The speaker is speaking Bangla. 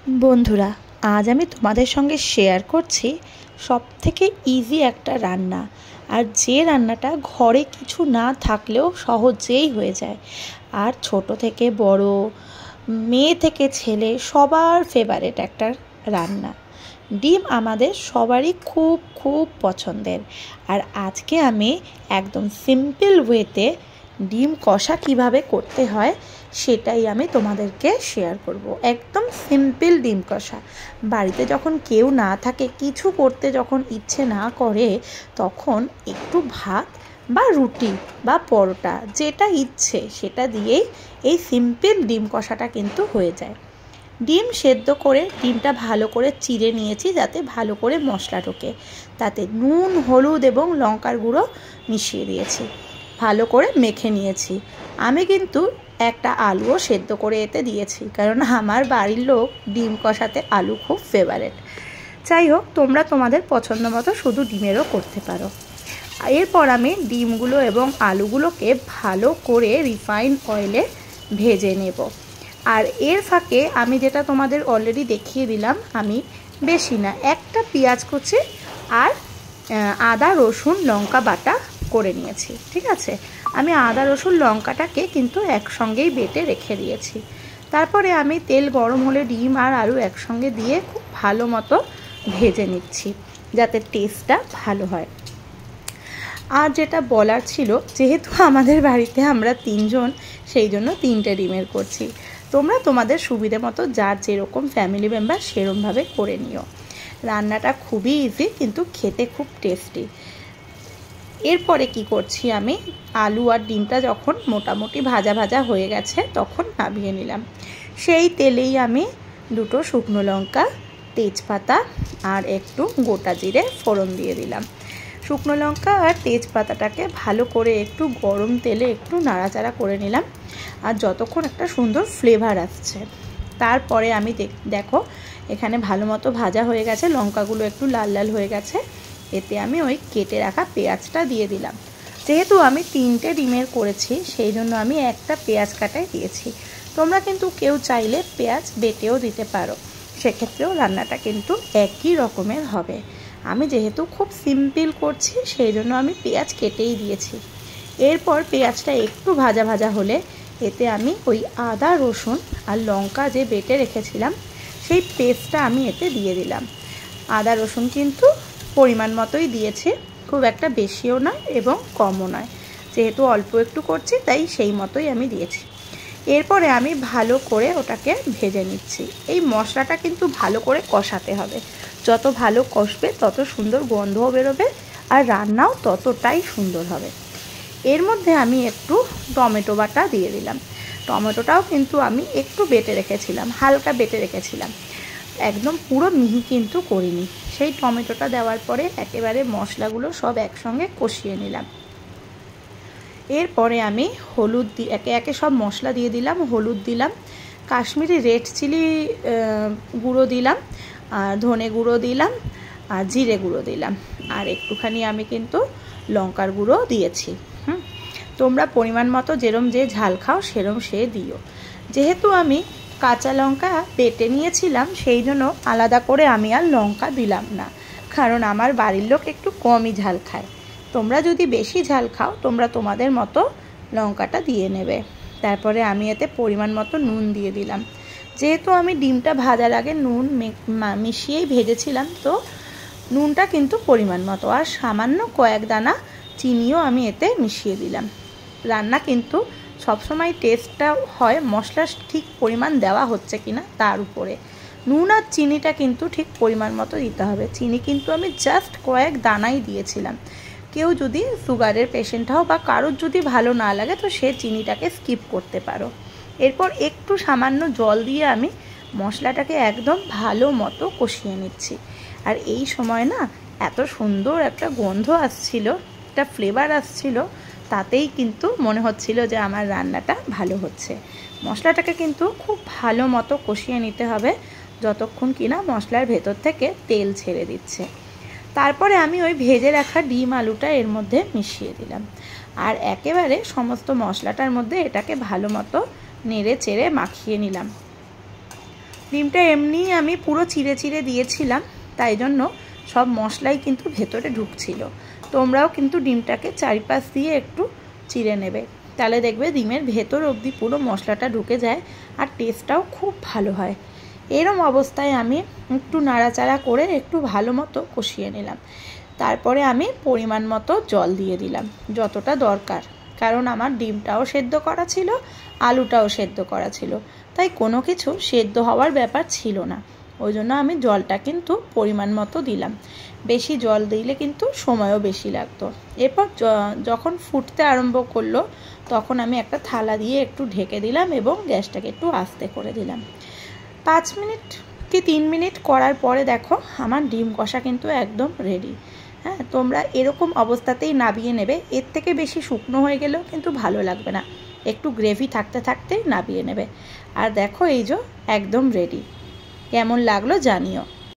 বন্ধুরা, আজ আমি তোমাদের সঙ্গে শেয়ার করছি সবথেকে ইজি একটা রান্না। আর যে রান্নাটা ঘরে কিছু না থাকলেও সহজেই হয়ে যায়, আর ছোট থেকে বড়, মেয়ে থেকে ছেলে সবার ফেভারিট একটা রান্না। ডিম আমাদের সবারই খুব খুব পছন্দের। আর আজকে আমি একদম সিম্পল ওয়েতে ডিম কষা কিভাবে করতে হয় সেটাই আমি তোমাদেরকে শেয়ার করব। একদম সিম্পল ডিম কষা। বাড়িতে যখন কেউ না থাকে, কিছু করতে যখন ইচ্ছে না করে, তখন একটু ভাত বা রুটি বা পরোটা যেটা ইচ্ছে সেটা দিয়েই এই সিম্পল ডিম কষাটা কিন্তু হয়ে যায়। ডিম সেদ্ধ করে ডিমটা ভালো করে চিড়ে নিয়েছি যাতে ভালো করে মশলা ঢোকে। তাতে নুন, হলুদ এবং লঙ্কার গুঁড়ো মিশিয়ে দিয়েছি, ভালো করে মেখে নিয়েছি। আমি কিন্তু একটা আলুও সেদ্ধ করে এতে দিয়েছি, কারণ আমার বাড়ির লোক ডিম কষাতে আলু খুব ফেভারেট। যাই হোক, তোমরা তোমাদের পছন্দ মতো শুধু ডিমেরও করতে পারো। এরপর আমি ডিমগুলো এবং আলুগুলোকে ভালো করে রিফাইন্ড অয়েলে ভেজে নেব। আর এর ফাঁকে আমি যেটা তোমাদের অলরেডি দেখিয়ে দিলাম, আমি বেশি না, একটা পেঁয়াজ কুচি আর আদা রসুন লঙ্কা বাটা করে নিয়েছি। ঠিক আছে, আমি আদা রসুন লঙ্কাটাকে কিন্তু একসঙ্গেই বেটে রেখে দিয়েছি। তারপরে আমি তেল গরম হলে ডিম আর আলু একসঙ্গে দিয়ে খুব ভালো মতো ভেজে নিচ্ছি যাতে টেস্টটা ভালো হয়। আর যেটা বলার ছিল, যেহেতু আমাদের বাড়িতে আমরা 3 জন, সেই জন্য 3টে ডিমের করছি। তোমরা তোমাদের সুবিধে মতো যার যেরকম ফ্যামিলি মেম্বার সেরকমভাবে করে নিও। রান্নাটা খুবই ইজি, কিন্তু খেতে খুব টেস্টি। এরপরে কি করছি, আমি আলু আর ডিমটা যখন মোটামুটি ভাজা ভাজা হয়ে গেছে তখন নামিয়ে নিলাম। সেই তেলেই আমি 2টো শুকনো লঙ্কা, তেজপাতা আর একটু গোটা জিরে ফোড়ন দিয়ে দিলাম। শুকনো লঙ্কা আর তেজপাতাটাকে ভালো করে একটু গরম তেলে একটু নাড়াচাড়া করে নিলাম, আর যতক্ষণ একটা সুন্দর ফ্লেভার আসছে। তারপরে আমি দেখো এখানে ভালো মতো ভাজা হয়ে গেছে, লঙ্কাগুলো একটু লাল লাল হয়ে গেছে। এতে আমি ওই কেটে রাখা পেঁয়াজটা দিয়ে দিলাম। যেহেতু আমি 3টে ডিমের করেছি, সেই জন্য আমি একটা পেঁয়াজ কাটাই দিয়েছি। তোমরা কিন্তু কেউ চাইলে পেঁয়াজ বেটেও দিতে পারো, সেক্ষেত্রেও রান্নাটা কিন্তু একই রকমের হবে। আমি যেহেতু খুব সিম্পল করছি, সেই জন্য আমি পেঁয়াজ কেটেই দিয়েছি। এরপর পেঁয়াজটা একটু ভাজা ভাজা হলে এতে আমি ওই আদা রসুন আর লঙ্কা যে বেটে রেখেছিলাম সেই পেস্টটা আমি এতে দিয়ে দিলাম। আদা রসুন কিন্তু পরিমাণ মতোই দিয়েছি, খুব একটা বেশিও নয় এবং কমও নয়। যেহেতু অল্প একটু করছি তাই সেই মতোই আমি দিয়েছি। এরপরে আমি ভালো করে ওটাকে ভেজে নিচ্ছি। এই মশলাটা কিন্তু ভালো করে কষাতে হবে। যত ভালো কষবে তত সুন্দর গন্ধও বেরোবে, আর রান্নাও ততটাই সুন্দর হবে। এর মধ্যে আমি একটু টমেটো বাটা দিয়ে দিলাম। টমেটোটাও কিন্তু আমি একটু বেটে রেখেছিলাম, হালকা বেটে রেখেছিলাম, একদম পুরো মিহি কিন্তু করিনি। সেই টমেটোটা দেওয়ার পরে একেবারে মশলাগুলো সব একসঙ্গে কষিয়ে নিলাম। এরপরে আমি হলুদ একে একে সব মশলা দিয়ে দিলাম। হলুদ দিলাম, কাশ্মীরি রেড চিলি গুঁড়ো দিলাম, আর ধনে গুঁড়ো দিলাম, আর জিরে গুঁড়ো দিলাম, আর একটুখানি আমি কিন্তু লঙ্কার গুঁড়ো দিয়েছি। তোমরা পরিমাণ মতো যেরম যে ঝাল খাও সেরম সে দিও। যেহেতু আমি কাঁচা লঙ্কা বেটে নিয়েছিলাম, সেই জন্য আলাদা করে আমি আর লঙ্কা দিলাম না, কারণ আমার বাড়ির লোক একটু কমই ঝাল খায়। তোমরা যদি বেশি ঝাল খাও, তোমরা তোমাদের মতো লঙ্কাটা দিয়ে নেবে। তারপরে আমি এতে পরিমাণ মতো নুন দিয়ে দিলাম। যেহেতু আমি ডিমটা ভাজার আগে নুন মিশিয়েই ভেজেছিলাম, তো নুনটা কিন্তু পরিমাণ মতো, আর সামান্য কয়েক দানা চিনিও আমি এতে মিশিয়ে দিলাম। রান্না কিন্তু সবসময় টেস্টটা হয় মশলার ঠিক পরিমাণ দেওয়া হচ্ছে কিনা তার উপরে। নুন আর চিনিটা কিন্তু ঠিক পরিমাণ মতো দিতে হবে। চিনি কিন্তু আমি জাস্ট কয়েক দানাই দিয়েছিলাম। কেউ যদি সুগারের পেশেন্ট হও বা কারোর যদি ভালো না লাগে, তো সে চিনিটাকে স্কিপ করতে পারো। এরপর একটু সামান্য জল দিয়ে আমি মশলাটাকে একদম ভালো মতো কষিয়ে নিচ্ছি। আর এই সময় না এত সুন্দর একটা গন্ধ আসছিল, একটা ফ্লেভার আসছিল, তাতেই কিন্তু মনে হচ্ছিল যে আমার রান্নাটা ভালো হচ্ছে। মশলাটাকে কিন্তু খুব ভালো মতো কষিয়ে নিতে হবে যতক্ষণ কিনা মশলার ভেতর থেকে তেল ছেড়ে দিচ্ছে। তারপরে আমি ওই ভেজে রাখা ডিম আলুটা এর মধ্যে মিশিয়ে দিলাম, আর একেবারে সমস্ত মশলাটার মধ্যে এটাকে ভালো মতো নেড়ে চেড়ে মাখিয়ে নিলাম। ডিমটা এমনি আমি পুরো চিড়ে চিড়ে দিয়েছিলাম, তাই জন্য সব মশলাই কিন্তু ভেতরে ঢুকছিল। তোমরাও কিন্তু ডিমটাকে চারিপাশ দিয়ে একটু চিড়ে নেবে, তাহলে দেখবে ডিমের ভেতর অবধি পুরো মশলাটা ঢুকে যায় আর টেস্টটাও খুব ভালো হয়। এরম অবস্থায় আমি একটু নাড়াচাড়া করে একটু ভালো মতো কষিয়ে নিলাম। তারপরে আমি পরিমাণ মতো জল দিয়ে দিলাম, যতটা দরকার, কারণ আমার ডিমটাও সেদ্ধ করা ছিল, আলুটাও সেদ্ধ করা ছিল, তাই কোনো কিছু সেদ্ধ হওয়ার ব্যাপার ছিল না। ওই জন্য আমি জলটা কিন্তু পরিমাণ মতো দিলাম, বেশি জল দিলে কিন্তু সময়ও বেশি লাগতো। এরপর যখন ফুটতে আরম্ভ করলো তখন আমি একটা থালা দিয়ে একটু ঢেকে দিলাম এবং গ্যাসটাকে একটু আস্তে করে দিলাম। 5 মিনিট কি 3 মিনিট করার পরে দেখো আমার ডিম কষা কিন্তু একদম রেডি। হ্যাঁ, তোমরা এরকম অবস্থাতেই নামিয়ে নেবে, এর থেকে বেশি শুকনো হয়ে গেলেও কিন্তু ভালো লাগবে না, একটু গ্রেভি থাকতে থাকতেই নামিয়ে নেবে। আর দেখো এই যে একদম রেডি। কেমন লাগলো জানিও।